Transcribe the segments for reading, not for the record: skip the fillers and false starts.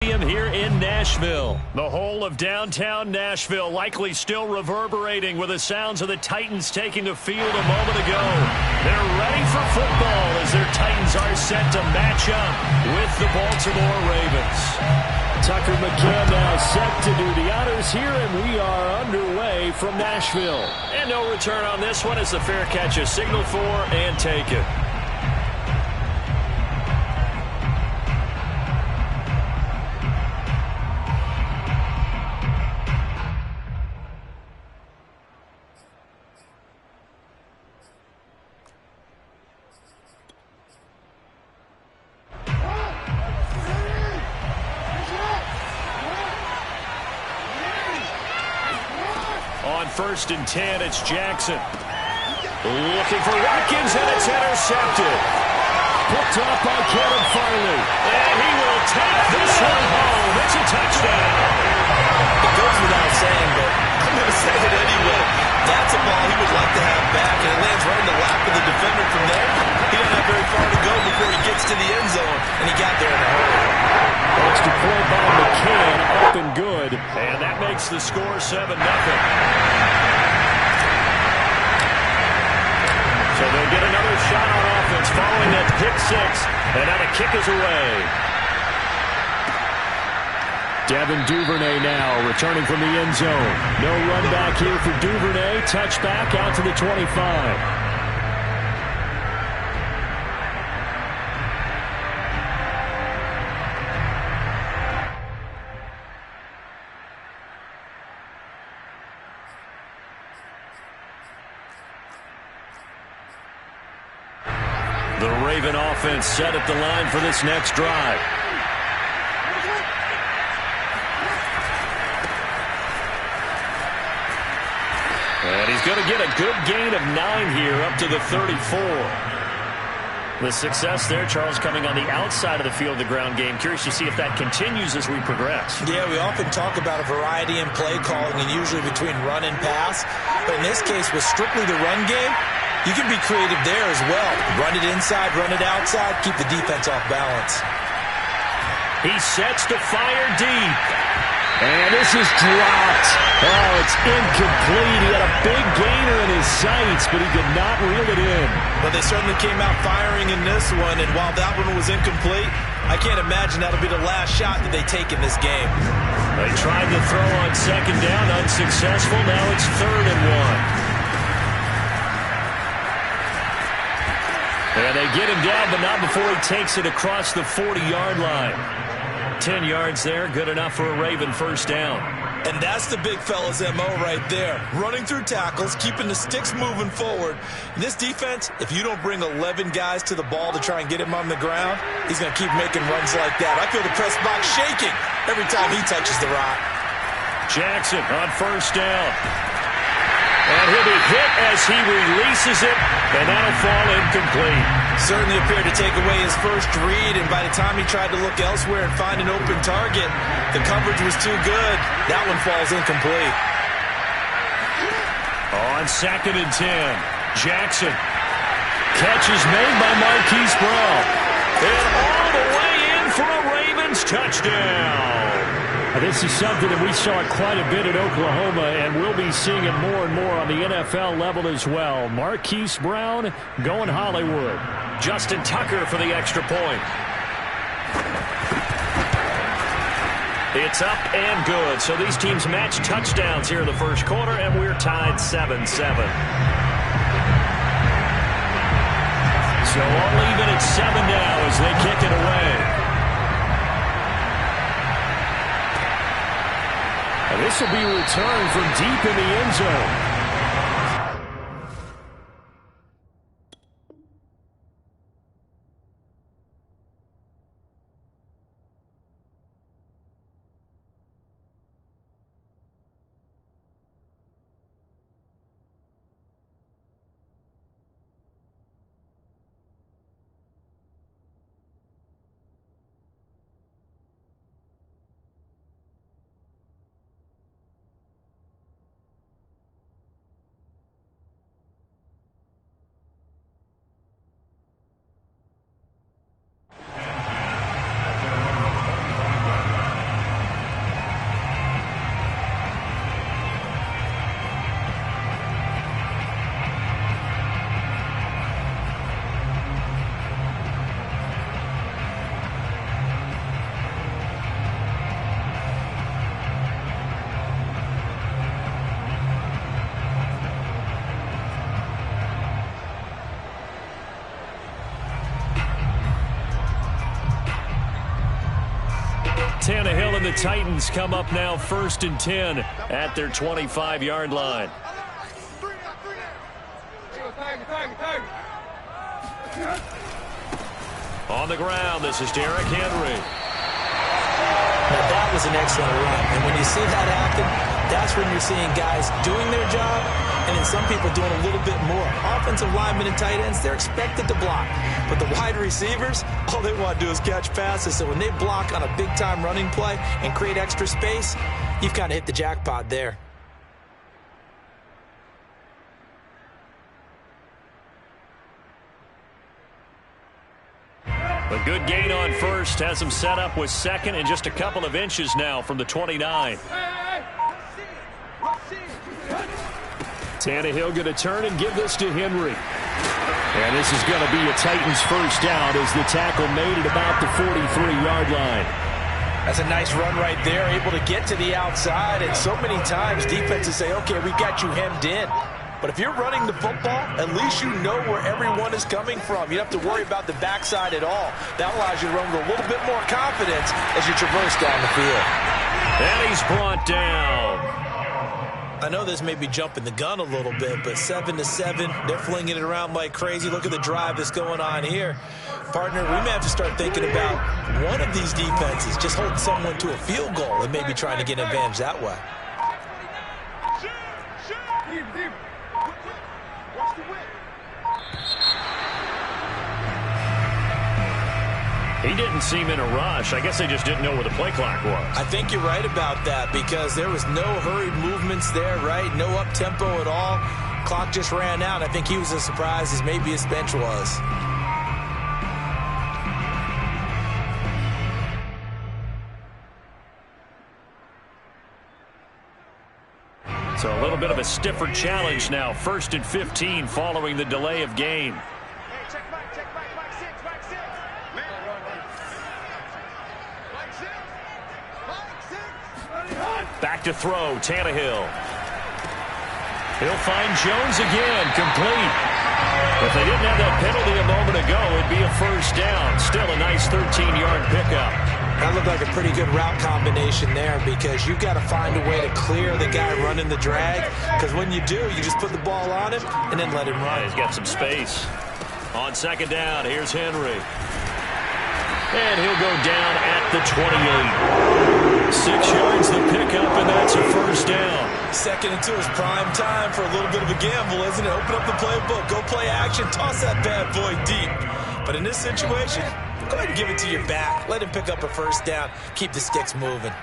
Here in Nashville. The whole of downtown Nashville likely still reverberating with the sounds of the Titans taking the field a moment ago. They're ready for football as their Titans are set to match up with the Baltimore Ravens. Tucker McKinnon now set to do the honors here, and we are underway from Nashville. And no return on this one as the fair catch is signaled for and taken. First and 10, it's Jackson. Looking for Watkins, and it's intercepted. Picked up by Caleb Farley. And he will take this one home. It's a touchdown. It goes without saying, but I'm going to say it anyway. That's a ball he would like to have back, and it lands right in the lap of the defender from there. He doesn't have very far to go before he gets to the end zone, and he got there in a hurry. Extra point by McCann, up and good. And that makes the score 7-0. So they'll get another shot on offense following that pick six. And now the kick is away. Devin Duvernay now returning from the end zone. No run back here for Duvernay. Touchback out to the 25. The Raven offense set at the line for this next drive. And he's going to get a good gain of 9 here up to the 34. The success there, Charles, coming on the outside of the field, the ground game. Curious to see if that continues as we progress. Yeah, we often talk about a variety in play calling and usually between run and pass. But in this case, with strictly the run game, you can be creative there as well. Run it inside, run it outside, keep the defense off balance. He sets to fire deep. And this is dropped. Oh, it's incomplete. He had a big gainer in his sights, but he could not reel it in. But they certainly came out firing in this one, and while that one was incomplete, I can't imagine that'll be the last shot that they take in this game. They tried to throw on second down, unsuccessful. Now it's 3rd and 1. And they get him down, but not before he takes it across the 40-yard line. 10 yards there, good enough for a Raven first down. And that's the big fella's MO right there. Running through tackles, keeping the sticks moving forward. In this defense, if you don't bring 11 guys to the ball to try and get him on the ground, he's going to keep making runs like that. I feel the press box shaking every time he touches the rock. Jackson on first down. And he'll be hit as he releases it, and that'll fall incomplete. Certainly appeared to take away his first read, and by the time he tried to look elsewhere and find an open target, the coverage was too good. That one falls incomplete. On 2nd and 10, Jackson. Catch is made by Marquise Brown. And all the way in for a Ravens touchdown. This is something that we saw quite a bit in Oklahoma, and we'll be seeing it more and more on the NFL level as well. Marquise Brown going Hollywood. Justin Tucker for the extra point. It's up and good. So these teams match touchdowns here in the first quarter, and we're tied 7-7. So all even at 7 now as they kick it away. And this will be returned from deep in the end zone. Tannehill and the Titans come up now 1st and 10 at their 25-yard line. On the ground, this is Derrick Henry. Now that was an excellent run. And when you see that happen, that's when you're seeing guys doing their job and then some people doing a little bit more. Offensive linemen and tight ends, they're expected to block. But the wide receivers, all they want to do is catch passes. So when they block on a big-time running play and create extra space, you've kind of hit the jackpot there. A good gain on first has him set up with second and just a couple of inches now from the 29. Tannehill going to turn and give this to Henry. And this is going to be a Titans first down as the tackle made at about the 43-yard line. That's a nice run right there, able to get to the outside. And so many times defenses say, okay, we got you hemmed in. But if you're running the football, at least you know where everyone is coming from. You don't have to worry about the backside at all. That allows you to run with a little bit more confidence as you traverse down the field. And he's brought down. I know this may be jumping the gun a little bit, but 7-7, they're flinging it around like crazy. Look at the drive that's going on here. Partner, we may have to start thinking about one of these defenses just holding someone to a field goal and maybe trying to get an advantage that way. He didn't seem in a rush. I guess they just didn't know where the play clock was. I think you're right about that because there was no hurried movements there, right? No up-tempo at all. Clock just ran out. I think he was as surprised as maybe his bench was. So a little bit of a stiffer challenge now. 1st and 15 following the delay of game. Back to throw, Tannehill. He'll find Jones again, complete. If they didn't have that penalty a moment ago, it'd be a first down. Still a nice 13-yard pickup. That looked like a pretty good route combination there because you've got to find a way to clear the guy running the drag because when you do, you just put the ball on him and then let him run. Yeah, he's got some space. On second down, here's Henry. And he'll go down at the 28. 6 yards the pickup, and that's a first down. 2nd and 2 is prime time for a little bit of a gamble, isn't it? Open up the playbook, go play action, toss that bad boy deep. But in this situation, go ahead and give it to your back. Let him pick up a first down. Keep the sticks moving.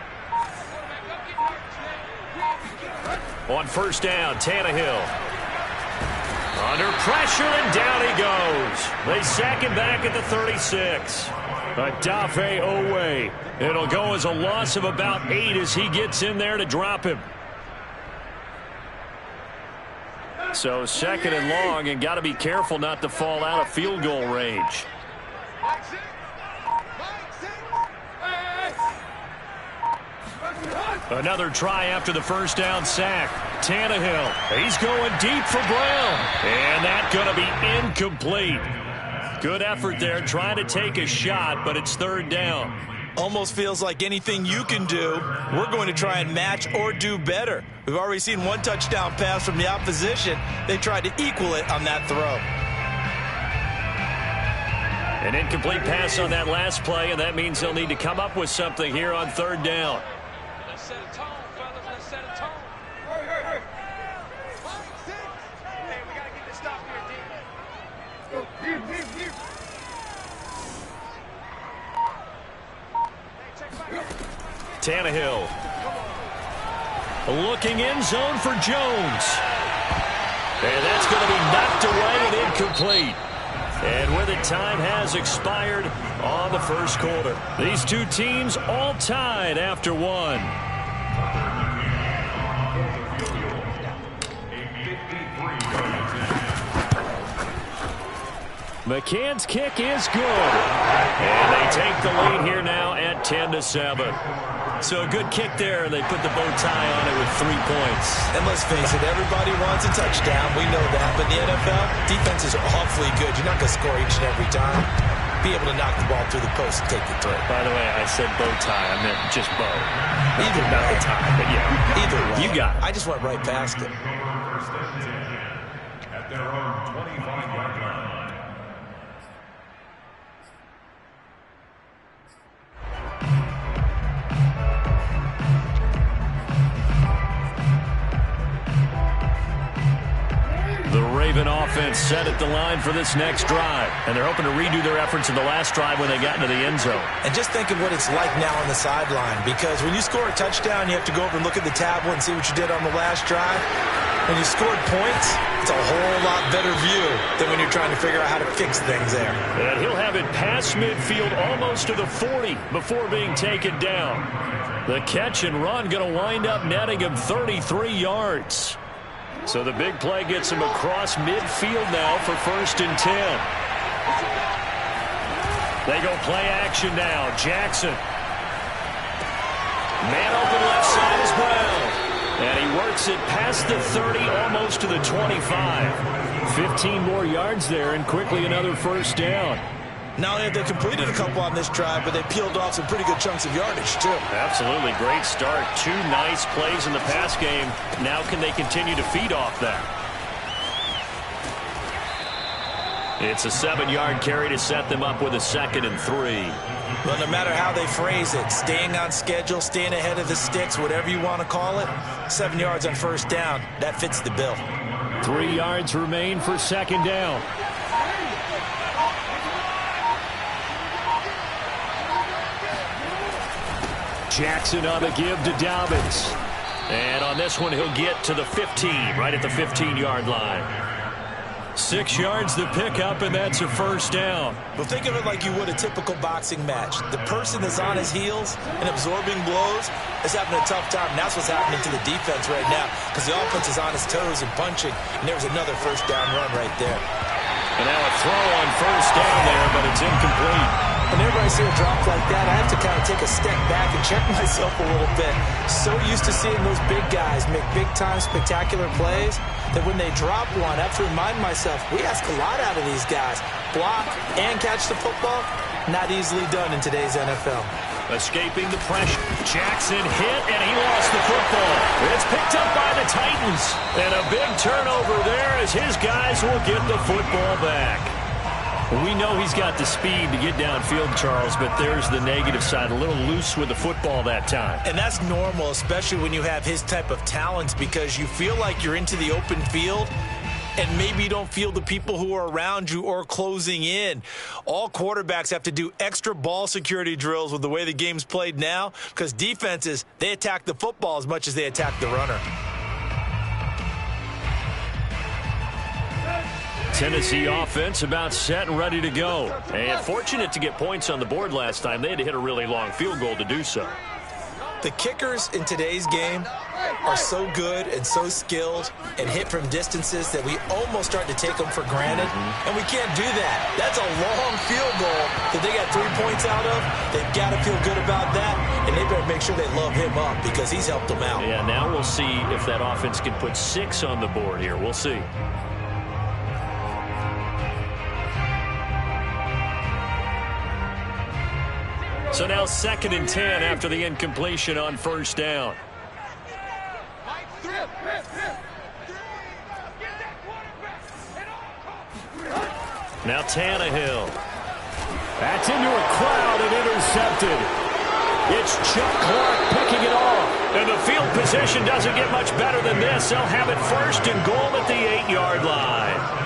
On first down, Tannehill. Under pressure, and down he goes. They sack him back at the 36. Adafe Owe. It'll go as a loss of about 8 as he gets in there to drop him. So 2nd and long, and got to be careful not to fall out of field goal range. Another try after the first down sack. Tannehill, he's going deep for Brown. And that's going to be incomplete. Good effort there, trying to take a shot, but it's 3rd down. Almost feels like anything you can do, we're going to try and match or do better. We've already seen one touchdown pass from the opposition. They tried to equal it on that throw. An incomplete pass on that last play, and that means they'll need to come up with something here on 3rd down. Let's set a tone, fellas. Let's set a tone. Hey, we got to get this stop here, D. Tannehill. Looking in zone for Jones. And that's going to be knocked away and incomplete. And with it, time has expired on the first quarter. These two teams all tied after one. McCann's kick is good. And they take the lead here now at 10-7. So a good kick there, and they put the bow tie on it with 3 points. And let's face it, everybody wants a touchdown. We know that. But in the NFL, defense is awfully good. You're not going to score each and every time. be able to knock the ball through the post and take the throw. By the way, I said bow tie. I meant just bow. Either not way. the tie, but yeah. Either way. You got it. I just went right past it. At their own 25-yard line. The Raven offense set at the line for this next drive, and they're hoping to redo their efforts in the last drive when they got into the end zone. And just think of what it's like now on the sideline, because when you score a touchdown, you have to go over and look at the tablet and see what you did on the last drive. When you scored points, it's a whole lot better view than when you're trying to figure out how to fix things there. And he'll have it past midfield almost to the 40 before being taken down. The catch and run going to wind up netting him 33 yards. So the big play gets him across midfield now for 1st and 10. They go play action now. Jackson. Man open left side is Brown. And he works it past the 30, almost to the 25. 15 more yards there, and quickly another 1st down. Not only have they completed a couple on this drive, but they peeled off some pretty good chunks of yardage, too. Absolutely. Great start. 2 nice plays in the pass game. Now can they continue to feed off that? It's a 7-yard carry to set them up with a 2nd and 3. Well, no matter how they phrase it, staying on schedule, staying ahead of the sticks, whatever you want to call it, 7 yards on 1st down, that fits the bill. 3 yards remain for 2nd down. Jackson on the give to Dobbins. And on this one, he'll get to the 15, right at the 15-yard line. 6 yards the pickup, and that's a 1st down. Well, think of it like you would a typical boxing match. The person that's on his heels and absorbing blows is having a tough time, and that's what's happening to the defense right now, because the offense is on his toes and punching, and there's another 1st down run right there. And now a throw on 1st down there, but it's incomplete. Whenever I see a drop like that, I have to kind of take a step back and check myself a little bit. So used to seeing those big guys make big-time spectacular plays that when they drop one, I have to remind myself, we ask a lot out of these guys. Block and catch the football, not easily done in today's NFL. Escaping the pressure. Jackson hit, and he lost the football. It's picked up by the Titans. And a big turnover there as his guys will get the football back. We know he's got the speed to get downfield, Charles, but there's the negative side. A little loose with the football that time. And that's normal, especially when you have his type of talents, because you feel like you're into the open field and maybe you don't feel the people who are around you or closing in. All quarterbacks have to do extra ball security drills with the way the game's played now, because defenses, they attack the football as much as they attack the runner. Tennessee offense about set and ready to go. And fortunate to get points on the board last time. They had to hit a really long field goal to do so. The kickers in today's game are so good and so skilled and hit from distances that we almost start to take them for granted. And we can't do that. That's a long field goal that they got 3 points out of. They've got to feel good about that, and they better make sure they love him up because he's helped them out. Yeah, now we'll see if that offense can put 6 on the board here. We'll see. So now 2nd and 10 after the incompletion on 1st down. Now Tannehill. That's into a crowd and intercepted. It's Chuck Clark picking it off. And the field position doesn't get much better than this. They'll have it 1st and goal at the 8-yard line.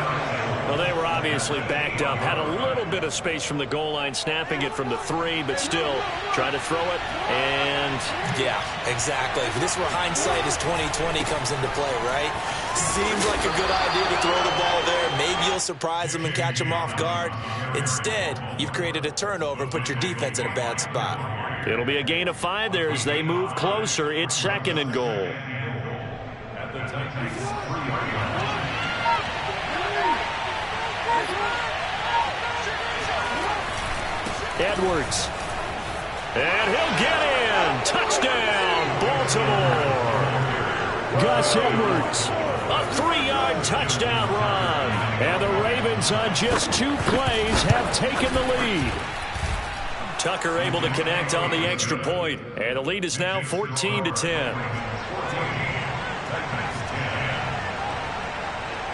Well, they were obviously backed up. Had a little bit of space from the goal line, snapping it from the 3, but still trying to throw it. And yeah, exactly. This is where hindsight is 20/20 comes into play, right? Seems like a good idea to throw the ball there. Maybe you'll surprise them and catch them off guard. Instead, you've created a turnover and put your defense in a bad spot. It'll be a gain of 5 there as they move closer. It's 2nd and goal. Edwards. And he'll get in. Touchdown, Baltimore. Gus Edwards. A 3-yard 2-yard touchdown run. And the Ravens on just 2 plays have taken the lead. Tucker able to connect on the extra point, and the lead is now 14-10.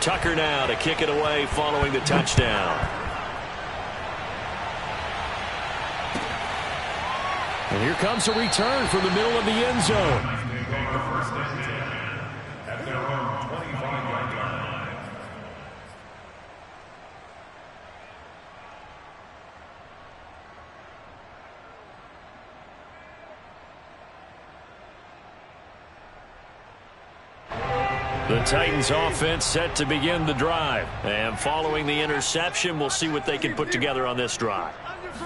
Tucker now to kick it away following the touchdown. And here comes a return from the middle of the end zone. The Titans offense set to begin the drive. And following the interception, we'll see what they can put together on this drive.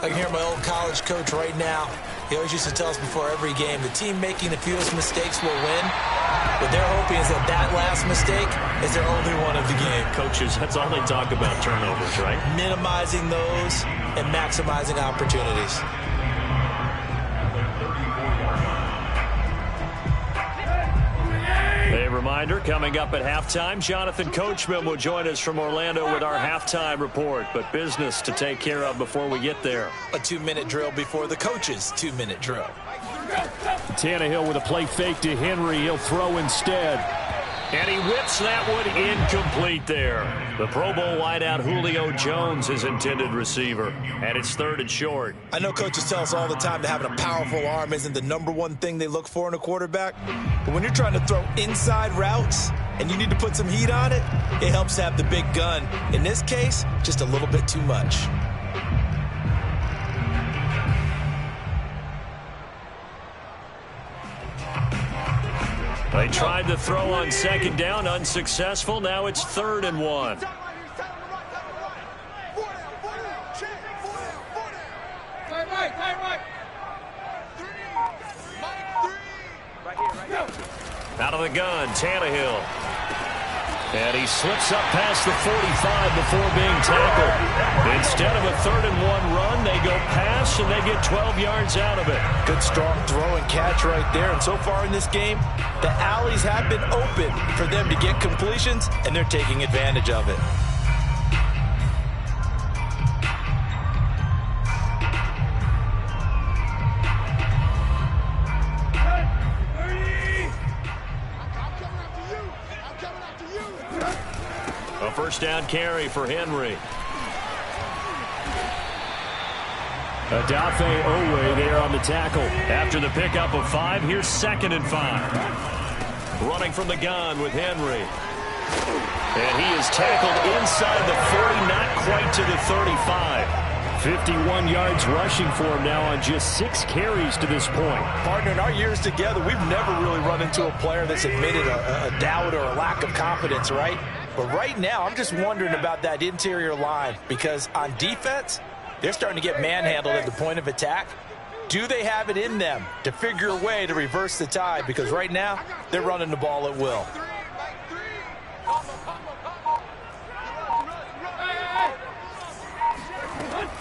I can hear my old college coach right now. He always used to tell us before every game, the team making the fewest mistakes will win. What they're hoping is that that last mistake is their only one of the game. Coaches, that's all they talk about, turnovers, right? Minimizing those and maximizing opportunities. A reminder, coming up at halftime, Jonathan Coachman will join us from Orlando with our halftime report. But business to take care of before we get there. A 2-minute drill before the coach's 2-minute drill. Tannehill with a play fake to Henry. He'll throw instead. And he whips that one incomplete there. The Pro Bowl wideout Julio Jones is intended receiver. And it's 3rd and short. I know coaches tell us all the time that having a powerful arm isn't the #1 thing they look for in a quarterback. But when you're trying to throw inside routes and you need to put some heat on it, it helps to have the big gun. In this case, just a little bit too much. They tried to throw on 2nd down, unsuccessful. Now it's 3rd and 1. Out of the gun, Tannehill. And he slips up past the 45 before being tackled. Instead of a 3rd and 1 run, they go pass, and they get 12 yards out of it. Good, strong throw and catch right there. And so far in this game, the alleys have been open for them to get completions, and they're taking advantage of it. A 1st down carry for Henry. Adafe Owe there on the tackle. After the pickup of 5, here's 2nd and 5. Running from the gun with Henry. And he is tackled inside the 40, not quite to the 35. 51 yards rushing for him now on just 6 carries to this point. Partner, in our years together, we've never really run into a player that's admitted a doubt or a lack of confidence, right? But right now, I'm just wondering about that interior line, because on defense, they're starting to get manhandled at the point of attack. Do they have it in them to figure a way to reverse the tide? Because right now, they're running the ball at will.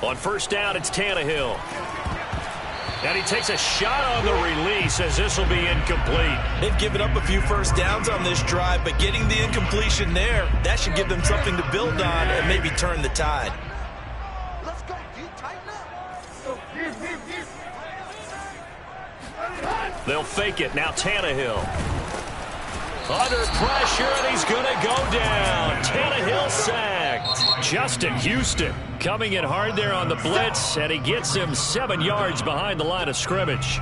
On 1st down, it's Tannehill. And he takes a shot on the release as this will be incomplete. They've given up a few 1st downs on this drive, but getting the incompletion there, that should give them something to build on and maybe turn the tide. Let's go, D. Tighten up. They'll fake it. Now Tannehill. Under pressure, and he's going to go down. Tannehill sacked. Justin Houston coming in hard there on the blitz, and he gets him 7 yards behind the line of scrimmage.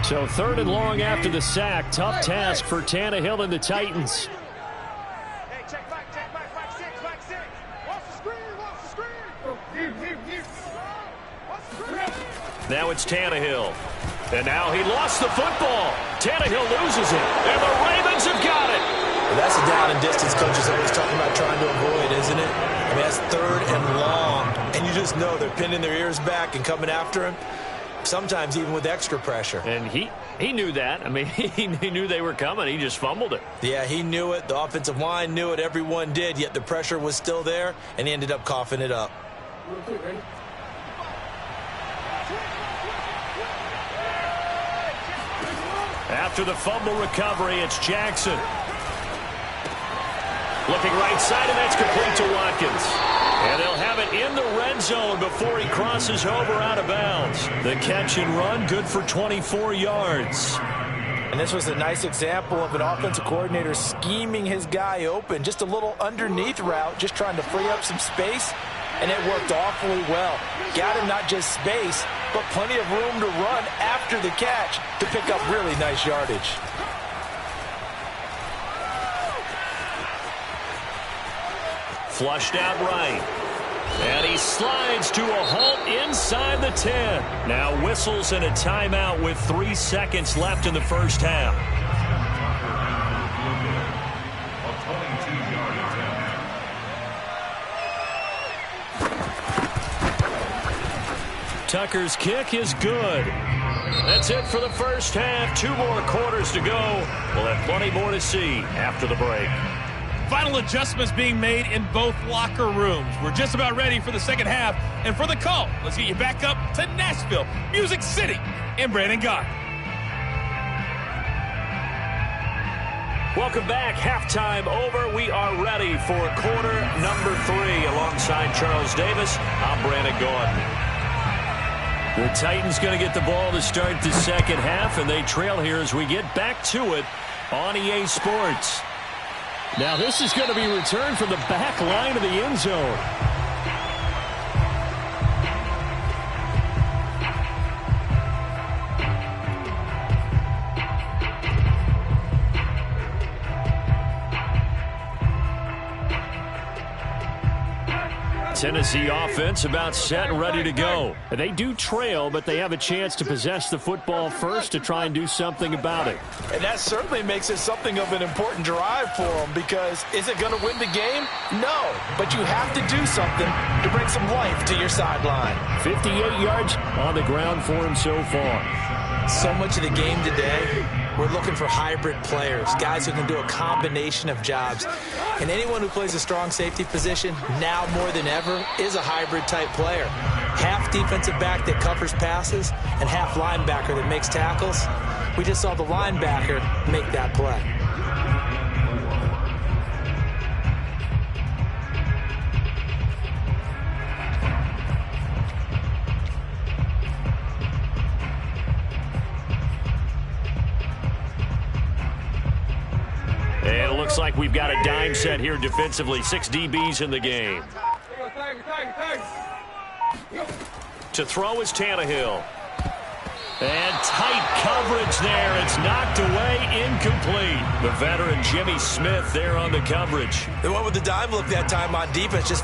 So 3rd and long after the sack. Tough task for Tannehill and the Titans. Check back, back 6. Watch the screen. Now it's Tannehill. And now he lost the football. Tannehill loses it. And the Ravens have got it. Well, that's a down and distance coaches always talking about trying to avoid, isn't it? I mean, that's 3rd and long. And you just know they're pinning their ears back and coming after him. sometimes even with extra pressure. And he knew that. I mean, he knew they were coming. He just fumbled it. Yeah, he knew it. The offensive line knew it. Everyone did, yet the pressure was still there, and he ended up coughing it up. After the fumble recovery, it's Jackson. Looking right side, and that's complete to Watkins. And they'll have it in the red zone before he crosses over out of bounds. The catch and run, good for 24 yards. And this was a nice example of an offensive coordinator scheming his guy open. Just a little underneath route, just trying to free up some space, and it worked awfully well. Got him not just space, but plenty of room to run after the catch to pick up really nice yardage. Flushed out right. And he slides to a halt inside the 10. Now whistles and a timeout with 3 seconds left in the first half. Tucker's kick is good. That's it for the first half. 2 more quarters to go. We'll have plenty more to see after the break. Final adjustments being made in both locker rooms. We're just about ready for the second half. And for the call, let's get you back up to Nashville, Music City, and Brandon Gott. Welcome back. Halftime over. We are ready for quarter number 3. Alongside Charles Davis, I'm Brandon Gordon. The Titans going to get the ball to start the second half, and they trail here as we get back to it on EA Sports. Now this is going to be returned from the back line of the end zone. Tennessee offense about set and ready to go. They do trail, but they have a chance to possess the football first to try and do something about it. And that certainly makes it something of an important drive for them, because is it going to win the game? No, but you have to do something to bring some life to your sideline. 58 yards on the ground for him so far. So much of the game today, we're looking for hybrid players, guys who can do a combination of jobs. And anyone who plays a strong safety position, now more than ever, is a hybrid type player. Half defensive back that covers passes and half linebacker that makes tackles. We just saw the linebacker make that play. And it looks like we've got a dime set here defensively. 6 DBs in the game. To throw is Tannehill. And tight coverage there. It's knocked away, incomplete. The veteran Jimmy Smith there on the coverage. They went with the dime look that time on defense, just